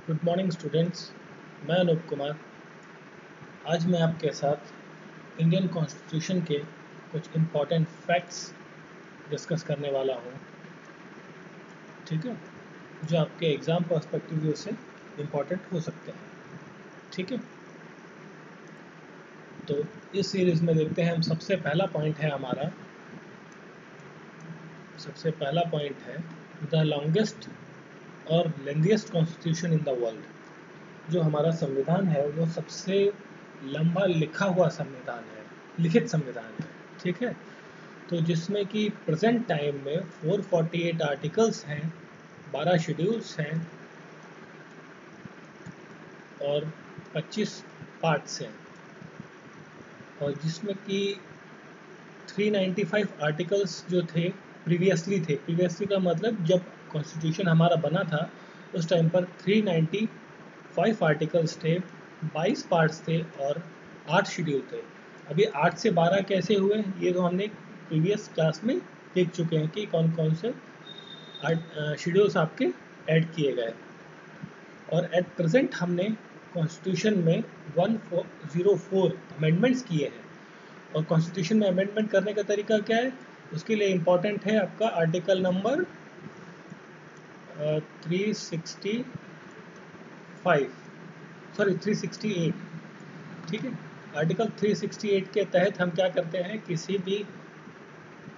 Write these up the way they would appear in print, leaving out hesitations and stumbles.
Good morning students. मैं अनूप कुमार। आज मैं आपके साथ इंडियन कॉन्स्टिट्यूशन के कुछ इम्पॉर्टेंट फैक्ट्स डिस्कस करने वाला हूँ। ठीक है, जो आपके एग्ज़ाम पर्सपेक्टिव व्यू से इम्पॉर्टेंट हो सकते हैं। ठीक है, तो इस सीरीज़ में देखते हैं हम। सबसे पहला पॉइंट है द लॉन्गेस्ट और lengthiest constitution in the world. जो हमारा संविधान है वो सबसे लंबा लिखा हुआ संविधान है, लिखित संविधान है। ठीक है, तो जिसमें कि प्रेजेंट टाइम में 448 आर्टिकल्स हैं, 12 शेड्यूल्स हैं और 25 पार्ट्स हैं, और जिसमें कि 395 आर्टिकल्स जो थे प्रीवियसली का मतलब जब कॉन्स्टिट्यूशन हमारा बना था उस टाइम पर 395 आर्टिकल्स थे, 22 पार्ट्स थे और 8 शेड्यूल थे। अभी 8 से 12 कैसे हुए ये तो हमने प्रीवियस क्लास में देख चुके हैं कि कौन कौन से शेड्यूल्स आपके ऐड किए गए। और एट प्रेजेंट हमने कॉन्स्टिट्यूशन में 104 अमेंडमेंट्स किए हैं। और कॉन्स्टिट्यूशन में अमेंडमेंट करने का तरीका क्या है, उसके लिए इम्पोर्टेंट है आपका आर्टिकल नंबर 368। ठीक है, आर्टिकल 368 के तहत हम क्या करते हैं, किसी भी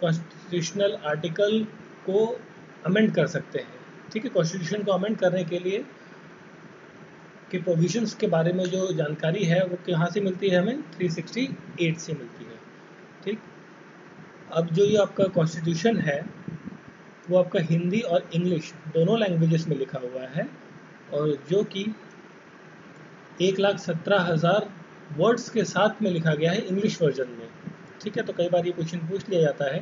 कॉन्स्टिट्यूशनल आर्टिकल को अमेंड कर सकते हैं। ठीक है, कॉन्स्टिट्यूशन को अमेंड करने के लिए के प्रोविजंस के बारे में जो जानकारी है वो कहाँ से मिलती है, हमें 368 से मिलती है। ठीक, अब जो ये आपका कॉन्स्टिट्यूशन है वो आपका हिंदी और इंग्लिश दोनों लैंग्वेजेस में लिखा हुआ है, और जो कि 1,17,000 वर्ड्स के साथ में लिखा गया है इंग्लिश वर्जन में। ठीक है, तो कई बार ये क्वेश्चन पूछ लिया जाता है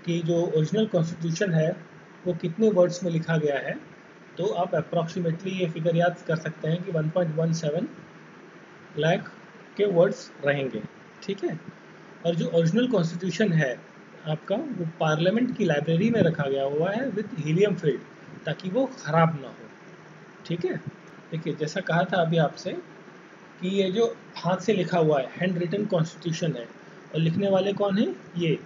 कि जो ओरिजिनल कॉन्स्टिट्यूशन है वो कितने वर्ड्स में लिखा गया है, तो आप अप्रॉक्सीमेटली ये फिगर याद कर सकते हैं कि 1.17 लाख के वर्ड्स रहेंगे। ठीक है, और जो ओरिजिनल कॉन्स्टिट्यूशन है आपका वो पार्लियामेंट की लाइब्रेरी में रखा गया हुआ है विद हीलियम फील्ड, ताकि वो ख़राब ना हो। ठीक है, देखिए जैसा कहा था अभी आपसे कि ये जो हाथ से लिखा हुआ है हैंड रिटन कॉन्स्टिट्यूशन है, और लिखने वाले कौन हैं, ये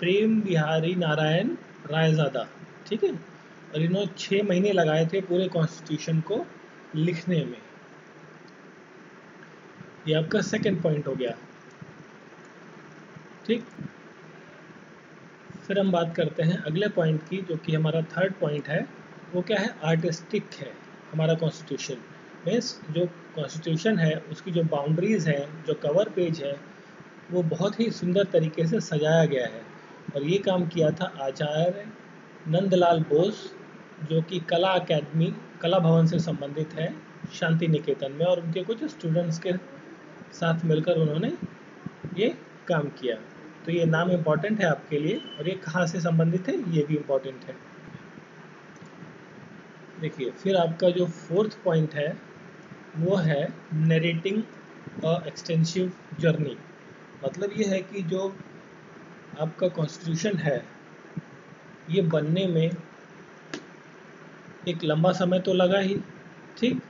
प्रेम बिहारी नारायण रायज़ादा। ठीक है, और इन्होंने 6 महीने लगाए थे पूरे कॉन्स्टिट्यूशन को लिखने में। ये आपका सेकंड पॉइंट हो गया। ठीक, फिर हम बात करते हैं अगले पॉइंट की, जो कि हमारा थर्ड पॉइंट है। वो क्या है, आर्टिस्टिक है। हमारा कॉन्स्टिट्यूशन मीन्स जो कॉन्स्टिट्यूशन है उसकी जो बाउंड्रीज़ हैं, जो कवर पेज है, वो बहुत ही सुंदर तरीके से सजाया गया है। और ये काम किया था आचार्य नंदलाल बोस, जो कि कला अकेडमी कला भवन से संबंधित है शांति निकेतन में, और उनके कुछ स्टूडेंट्स के साथ मिलकर उन्होंने ये काम किया। तो ये नाम इम्पॉर्टेंट है आपके लिए, और ये कहाँ से संबंधित है ये भी इम्पॉर्टेंट है। देखिए, फिर आपका जो फोर्थ पॉइंट है वो है नरेटिंग अ एक्सटेंसिव जर्नी। मतलब ये है कि जो आपका कॉन्स्टिट्यूशन है ये बनने में एक लंबा समय तो लगा ही। ठीक,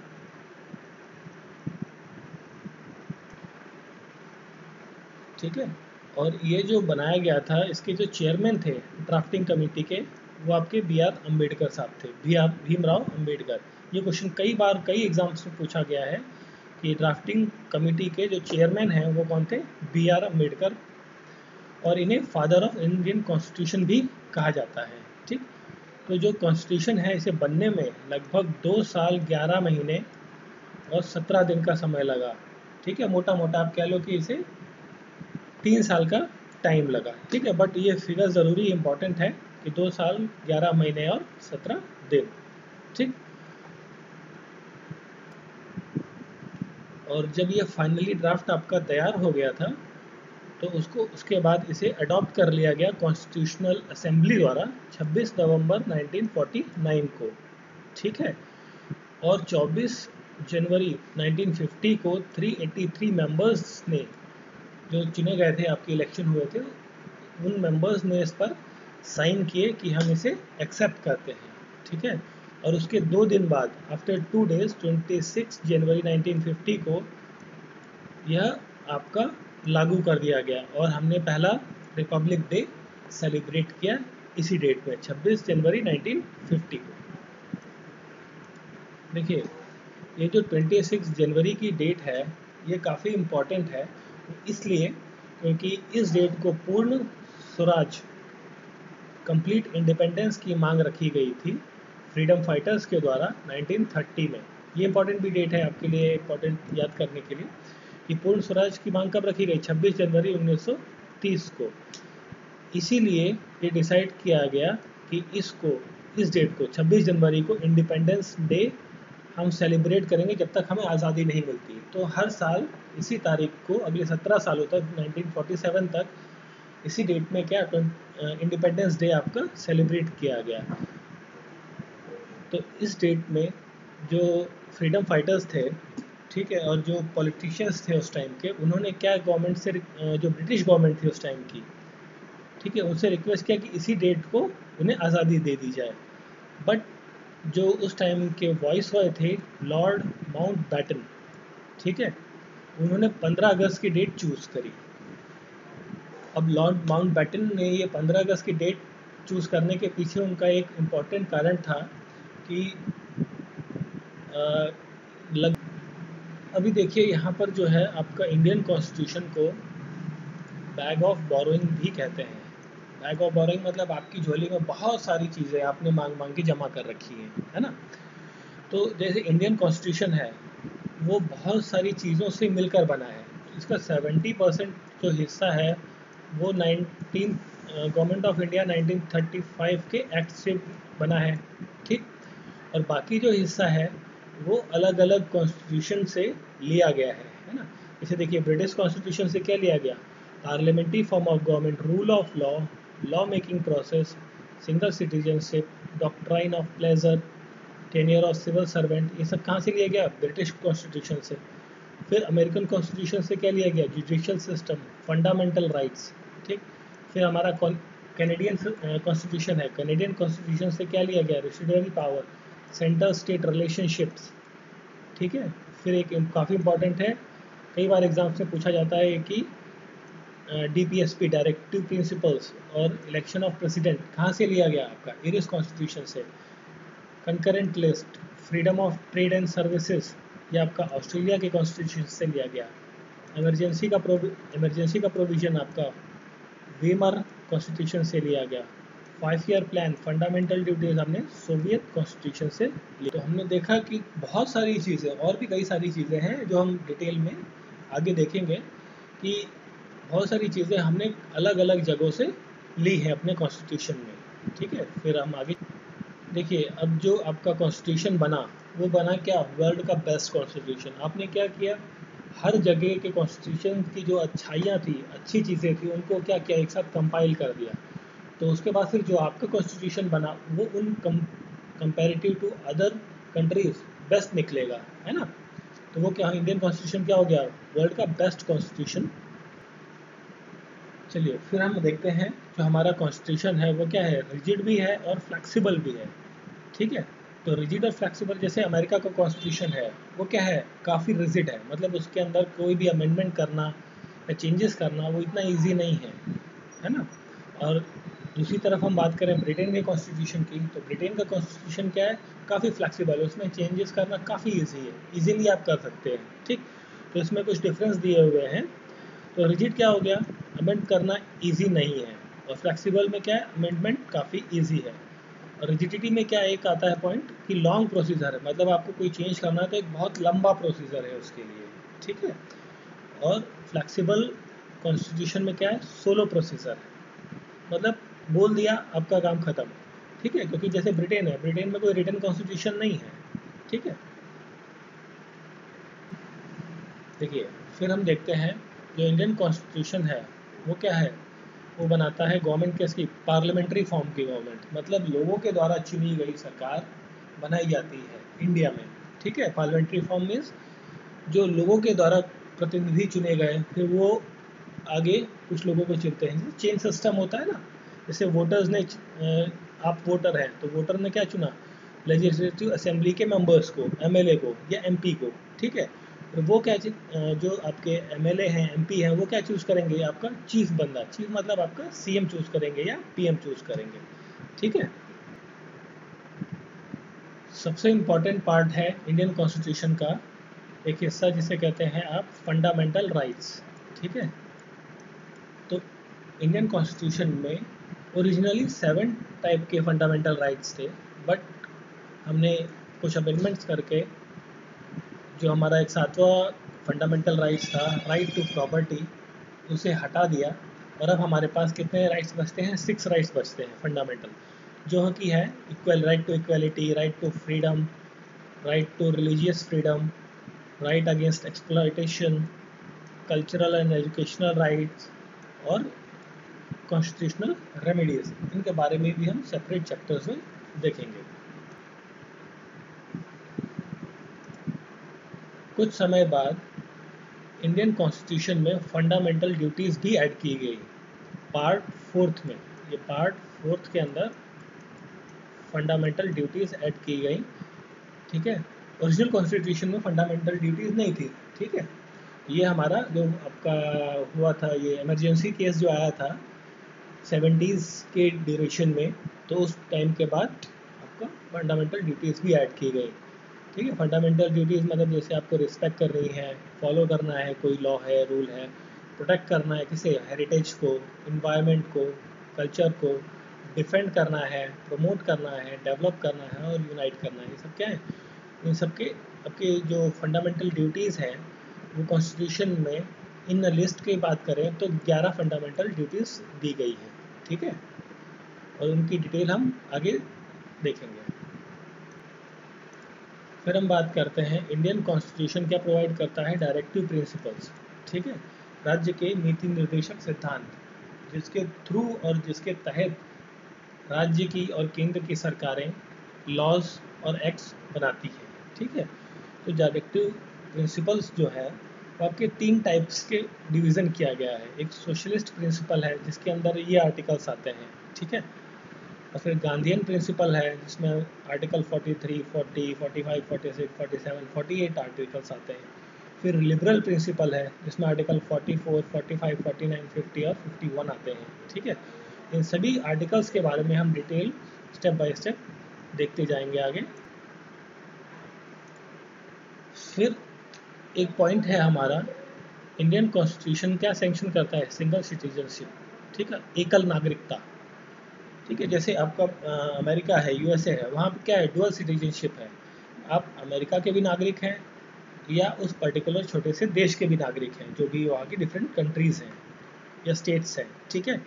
ठीक है, और ये जो बनाया गया था इसके जो चेयरमैन थे ड्राफ्टिंग कमेटी के, वो आपके B.R. अम्बेडकर साहब थे, भीमराव अम्बेडकर। ये क्वेश्चन कई बार कई एग्जाम्स में पूछा गया है कि ड्राफ्टिंग कमेटी के जो चेयरमैन हैं वो कौन थे, B.R. अम्बेडकर, और इन्हें फादर ऑफ इंडियन कॉन्स्टिट्यूशन भी कहा जाता है। ठीक, तो जो कॉन्स्टिट्यूशन है इसे बनने में लगभग 2 साल 11 महीने और 17 दिन का समय लगा। ठीक है, मोटा मोटा आप कह लो कि इसे 3 साल का टाइम लगा। ठीक है, बट ये फिगर ज़रूरी इंपॉर्टेंट है कि 2 साल 11 महीने और 17 दिन। ठीक, और जब ये फाइनली ड्राफ्ट आपका तैयार हो गया था तो उसके बाद इसे अडॉप्ट कर लिया गया कॉन्स्टिट्यूशनल असेंबली द्वारा 26 नवंबर 1949 को। ठीक है, और 24 जनवरी 1950 को 383 मेंबर्स ने, जो चुने गए थे, आपके इलेक्शन हुए थे, उन मेंबर्स ने इस पर साइन किए कि हम इसे एक्सेप्ट करते हैं। ठीक है, और उसके 2 दिन बाद आफ्टर 2 डेज 26 जनवरी 1950 को यह आपका लागू कर दिया गया और हमने पहला रिपब्लिक डे सेलिब्रेट किया इसी डेट में 26 जनवरी 1950 को। देखिए ये जो 26 जनवरी की डेट है ये काफ़ी इम्पॉर्टेंट है, इसलिए क्योंकि इस डेट को पूर्ण स्वराज कंप्लीट इंडिपेंडेंस की मांग रखी गई थी फ्रीडम फाइटर्स के द्वारा 1930 में। ये इंपॉर्टेंट भी डेट है आपके लिए, इंपॉर्टेंट याद करने के लिए कि पूर्ण स्वराज की मांग कब रखी गई, 26 जनवरी 1930 को। इसीलिए ये डिसाइड किया गया कि इस डेट को 26 जनवरी को इंडिपेंडेंस डे हम सेलिब्रेट करेंगे जब तक हमें आज़ादी नहीं मिलती। तो हर साल इसी तारीख को अगले 17 सालों तक 1947 तक इसी डेट में क्या इंडिपेंडेंस डे आपका सेलिब्रेट किया गया। तो इस डेट में जो फ्रीडम फाइटर्स थे, ठीक है, और जो पॉलिटिशियंस थे उस टाइम के, उन्होंने क्या गवर्नमेंट से, जो ब्रिटिश गवर्नमेंट थी उस टाइम की, ठीक है, उनसे रिक्वेस्ट किया कि इसी डेट को उन्हें आज़ादी दे दी जाए। बट जो उस टाइम के वॉइस रॉय थे लॉर्ड माउंटबैटन, ठीक है, उन्होंने 15 अगस्त की डेट चूज़ करी। अब लॉर्ड माउंटबैटन ने ये 15 अगस्त की डेट चूज़ करने के पीछे उनका एक इम्पॉर्टेंट कारण था कि अभी देखिए यहाँ पर जो है आपका इंडियन कॉन्स्टिट्यूशन को बैग ऑफ बोरोइंग भी कहते हैं। बैग ऑफ बोरोइंग मतलब आपकी झोली में बहुत सारी चीज़ें आपने मांग मांग के जमा कर रखी हैं, है ना। तो जैसे इंडियन कॉन्स्टिट्यूशन है वो बहुत सारी चीज़ों से मिलकर बना है। इसका 70% जो हिस्सा है वो गवर्नमेंट ऑफ इंडिया 1935 के एक्ट से बना है, ठीक। और बाकी जो हिस्सा है वो अलग अलग कॉन्स्टिट्यूशन से लिया गया है ना। जैसे देखिए ब्रिटिश कॉन्स्टिट्यूशन से क्या लिया गया, parliamentary form of government, rule of law, law making process, single citizenship, doctrine of pleasure, tenure of civil servant, ये सब कहाँ से लिया गया, ब्रिटिश कॉन्स्टिट्यूशन से। फिर अमेरिकन कॉन्स्टिट्यूशन से क्या लिया गया, जुडिशियल सिस्टम, फंडामेंटल राइट्स, ठीक। फिर हमारा कैनेडियन कॉन्स्टिट्यूशन है, कैनेडियन कॉन्स्टिट्यूशन से क्या लिया गया, residuary power, central state relationships, ठीक है। फिर एक काफ़ी इंपॉर्टेंट है, कई बार एग्जाम्स में पूछा जाता है कि DPSP डायरेक्टिव प्रिंसिपल्स और इलेक्शन ऑफ प्रेसिडेंट कहाँ से लिया गया, आपका आयरिश कॉन्स्टिट्यूशन से। Concurrent list, freedom of trade and services, ये आपका ऑस्ट्रेलिया के कॉन्स्टिट्यूशन से लिया गया। इमरजेंसी का प्रोविजन आपका वीमर कॉन्स्टिट्यूशन से लिया गया। 5 ईयर प्लान, फंडामेंटल ड्यूटीज हमने सोवियत कॉन्स्टिट्यूशन से ली। तो हमने देखा कि बहुत सारी चीज़ें, और भी कई सारी चीज़ें हैं जो हम डिटेल में आगे देखेंगे कि बहुत सारी चीज़ें हमने अलग अलग जगहों से ली है अपने कॉन्स्टिट्यूशन में, ठीक है। फिर हम आगे देखिए, अब जो आपका कॉन्स्टिट्यूशन बना वो बना क्या, वर्ल्ड का बेस्ट कॉन्स्टिट्यूशन। आपने क्या किया, हर जगह के कॉन्स्टिट्यूशन की जो अच्छाइयाँ थी, अच्छी चीज़ें थी, उनको क्या किया, एक साथ कंपाइल कर दिया। तो उसके बाद फिर जो आपका कॉन्स्टिट्यूशन बना वो उन comparative to other countries best निकलेगा, है ना। तो वो क्या, इंडियन कॉन्स्टिट्यूशन क्या हो गया, वर्ल्ड का बेस्ट कॉन्स्टिट्यूशन। चलिए फिर हम देखते हैं जो हमारा कॉन्स्टिट्यूशन है वो क्या है, रिजिड भी है और फ्लेक्सिबल भी है, ठीक है। तो रिजिड और फ्लेक्सिबल, जैसे अमेरिका का कॉन्स्टिट्यूशन है वो क्या है, काफ़ी रिजिड है, मतलब उसके अंदर कोई भी अमेंडमेंट करना या चेंजेस करना वो इतना ईजी नहीं है ना। और दूसरी तरफ हम बात करें ब्रिटेन के कॉन्स्टिट्यूशन की, तो ब्रिटेन का कॉन्स्टिट्यूशन क्या है, काफ़ी फ्लेक्सिबल है, उसमें चेंजेस करना काफ़ी ईजी है, ईजिली आप कर सकते हैं, ठीक। तो इसमें कुछ डिफरेंस दिए हुए हैं। तो रिजिड क्या हो गया, अमेंड करना ईजी नहीं है, और फ्लेक्सिबल में क्या है, अमेंडमेंट काफ़ी ईजी है। और रिजिडिटी में क्या एक आता है पॉइंट कि लॉन्ग प्रोसीजर है, मतलब आपको कोई चेंज करना है तो एक बहुत लंबा प्रोसीजर है उसके लिए, ठीक है। और फ्लेक्सिबल कॉन्स्टिट्यूशन में क्या है, सोलो प्रोसीजर है, मतलब बोल दिया आपका काम खत्म, ठीक है। क्योंकि जैसे ब्रिटेन है, ब्रिटेन में कोई रिटन कॉन्स्टिट्यूशन नहीं है, ठीक है। देखिए फिर हम देखते हैं जो इंडियन कॉन्स्टिट्यूशन है वो क्या है, वो बनाता है गवर्नमेंट के इसकी पार्लियामेंट्री फॉर्म की गवर्नमेंट, मतलब लोगों के द्वारा चुनी गई सरकार बनाई जाती है इंडिया में, ठीक है। पार्लियामेंट्री फॉर्म मीन्स जो लोगों के द्वारा प्रतिनिधि चुने गए, फिर वो आगे कुछ लोगों को चुनते हैं, चेन सिस्टम होता है ना। जैसे वोटर्स ने आप वोटर हैं तो वोटर ने क्या चुना, लेजिस्लेटिव असेंबली के मेंबर्स को, एमएलए को या एमपी को, ठीक है। तो वो क्या जो आपके एमएलए हैं, एमपी हैं, वो क्या चूज़ करेंगे, आपका चीफ बंदा, चीफ मतलब आपका सीएम चूज़ करेंगे या पीएम चूज़ करेंगे, ठीक है। सबसे इम्पॉर्टेंट पार्ट है इंडियन कॉन्स्टिट्यूशन का एक हिस्सा जिसे कहते हैं आप फंडामेंटल राइट्स, ठीक है। तो इंडियन कॉन्स्टिट्यूशन में ओरिजिनली 7 टाइप के फंडामेंटल राइट्स थे, बट हमने कुछ अमेंडमेंट्स करके जो हमारा एक 7वां फंडामेंटल राइट्स था, राइट टू प्रॉपर्टी, उसे हटा दिया और अब हमारे पास कितने राइट्स बचते हैं, 6 राइट्स बचते हैं फंडामेंटल, जो कि है equal right to equality, right to freedom, right to religious freedom, right against exploitation, cultural and educational rights और कॉन्स्टिट्यूशनल रेमेडीज। इनके बारे में भी हम सेपरेट चैप्टर्स में देखेंगे। कुछ समय बाद इंडियन कॉन्स्टिट्यूशन में फंडामेंटल ड्यूटीज़ भी ऐड की गई पार्ट 4 में। ये पार्ट 4 के अंदर फंडामेंटल ड्यूटीज़ ऐड की गई, ठीक है। ओरिजिनल कॉन्स्टिट्यूशन में फंडामेंटल ड्यूटीज़ नहीं थी, ठीक है। ये हमारा जो आपका हुआ था, ये इमरजेंसी केस जो आया था 70s के ड्यूरेशन में, तो उस टाइम के बाद आपका फंडामेंटल ड्यूटीज़ भी ऐड की गई, ठीक है। फंडामेंटल ड्यूटीज़ मतलब जैसे आपको रिस्पेक्ट करनी है, फॉलो करना है, कोई लॉ है, रूल है, प्रोटेक्ट करना है किसे, हेरिटेज को, इन्वायरमेंट को, कल्चर को, डिफेंड करना है, प्रमोट करना है, डेवलप करना है और यूनाइट करना है। ये सब क्या है, इन सब के आपके जो फंडामेंटल ड्यूटीज़ हैं वो कॉन्स्टिट्यूशन में इन लिस्ट की बात करें तो 11 फंडामेंटल ड्यूटीज़ दी गई हैं, ठीक है। और उनकी डिटेल हम आगे देखेंगे। फिर हम बात करते हैं इंडियन कॉन्स्टिट्यूशन क्या प्रोवाइड करता है, डायरेक्टिव प्रिंसिपल्स, ठीक है। राज्य के नीति निर्देशक सिद्धांत जिसके थ्रू और जिसके तहत राज्य की और केंद्र की सरकारें लॉज और एक्ट्स बनाती हैं, ठीक है। तो डायरेक्टिव प्रिंसिपल्स जो है वो आपके 3 टाइप्स के डिवीज़न किया गया है। एक सोशलिस्ट प्रिंसिपल है जिसके अंदर ये आर्टिकल्स आते हैं, ठीक है। और फिर गांधीयन प्रिंसिपल है जिसमें आर्टिकल 43, 40, 45, 46, 47, 48 आर्टिकल्स आते हैं। फिर लिबरल प्रिंसिपल है जिसमें आर्टिकल 44, 45, 49, 50 और 51 आते हैं, ठीक है। इन सभी आर्टिकल्स के बारे में हम डिटेल स्टेप बाय स्टेप देखते जाएंगे आगे। फिर एक पॉइंट है हमारा, इंडियन कॉन्स्टिट्यूशन क्या सैंक्शन करता है, सिंगल सिटीजनशिप, ठीक है, एकल नागरिकता, ठीक है। जैसे आपका अमेरिका है, यूएसए है, वहाँ पे क्या है, डुअल सिटीजनशिप है। आप अमेरिका के भी नागरिक हैं या उस पर्टिकुलर छोटे से देश के भी नागरिक हैं, जो भी वहाँ की डिफरेंट कंट्रीज़ हैं या स्टेट्स हैं, ठीक है।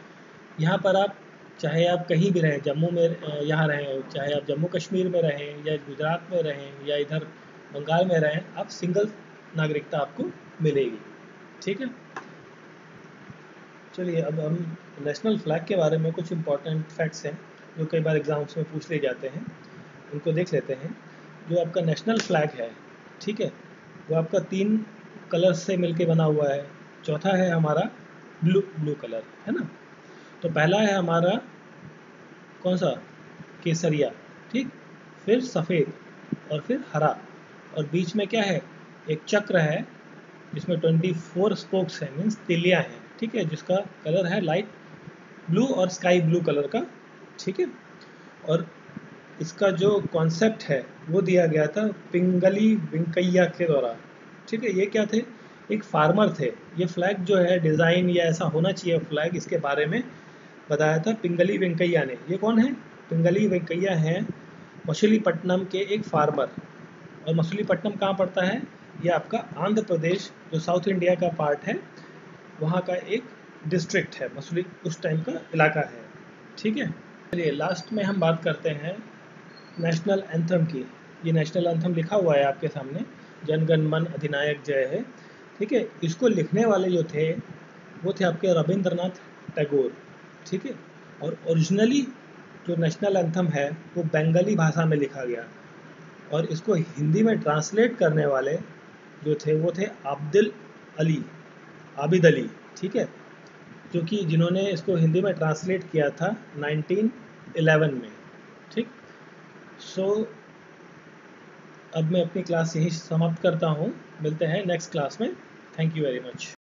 यहाँ पर आप चाहे आप कहीं भी रहें, जम्मू में यहाँ रहें, चाहे आप जम्मू कश्मीर में रहें या गुजरात में रहें या इधर बंगाल में रहें, आप सिंगल नागरिकता आपको मिलेगी, ठीक है। चलिए अब हम नेशनल फ्लैग के बारे में कुछ इंपॉर्टेंट फैक्ट्स हैं जो कई बार एग्जाम्स में पूछ ले जाते हैं, उनको देख लेते हैं। जो आपका नेशनल फ्लैग है, ठीक है, वो आपका 3 कलर्स से मिलके बना हुआ है। चौथा है हमारा ब्लू कलर, है ना। तो पहला है हमारा कौन सा, केसरिया, ठीक, फिर सफ़ेद और फिर हरा, और बीच में क्या है, एक चक्र है जिसमें 24 स्पोक्स हैं, मीन्स तिलियाँ हैं, ठीक है, जिसका कलर है लाइट ब्लू और स्काई ब्लू कलर का, ठीक है। और इसका जो कॉन्सेप्ट है वो दिया गया था पिंगली वेंकैया के द्वारा, ठीक है। ये क्या थे, एक फार्मर थे। ये फ्लैग जो है डिज़ाइन या ऐसा होना चाहिए फ्लैग, इसके बारे में बताया था पिंगली वेंकैया ने। ये कौन है, पिंगली वेंकैया हैं मछलीपट्टनम के एक फार्मर। और मछलीपट्टनम कहाँ पड़ता है, ये आपका आंध्र प्रदेश जो साउथ इंडिया का पार्ट है, वहाँ का एक डिस्ट्रिक्ट है, मसूली उस टाइम का इलाका है, ठीक है। चलिए लास्ट में हम बात करते हैं नेशनल एंथम की। ये नेशनल एंथम लिखा हुआ है आपके सामने, जन गण मन अधिनायक जय है, ठीक है। इसको लिखने वाले जो थे वो थे आपके रविंद्रनाथ टैगोर, ठीक है। और ओरिजिनली जो नेशनल एंथम है वो बंगाली भाषा में लिखा गया, और इसको हिंदी में ट्रांसलेट करने वाले जो थे वो थे आबिद अली, ठीक है, जो कि जिन्होंने इसको हिंदी में ट्रांसलेट किया था 1911 में, ठीक। सो अब मैं अपनी क्लास यहीं समाप्त करता हूँ। मिलते हैं नेक्स्ट क्लास में। Thank you very much.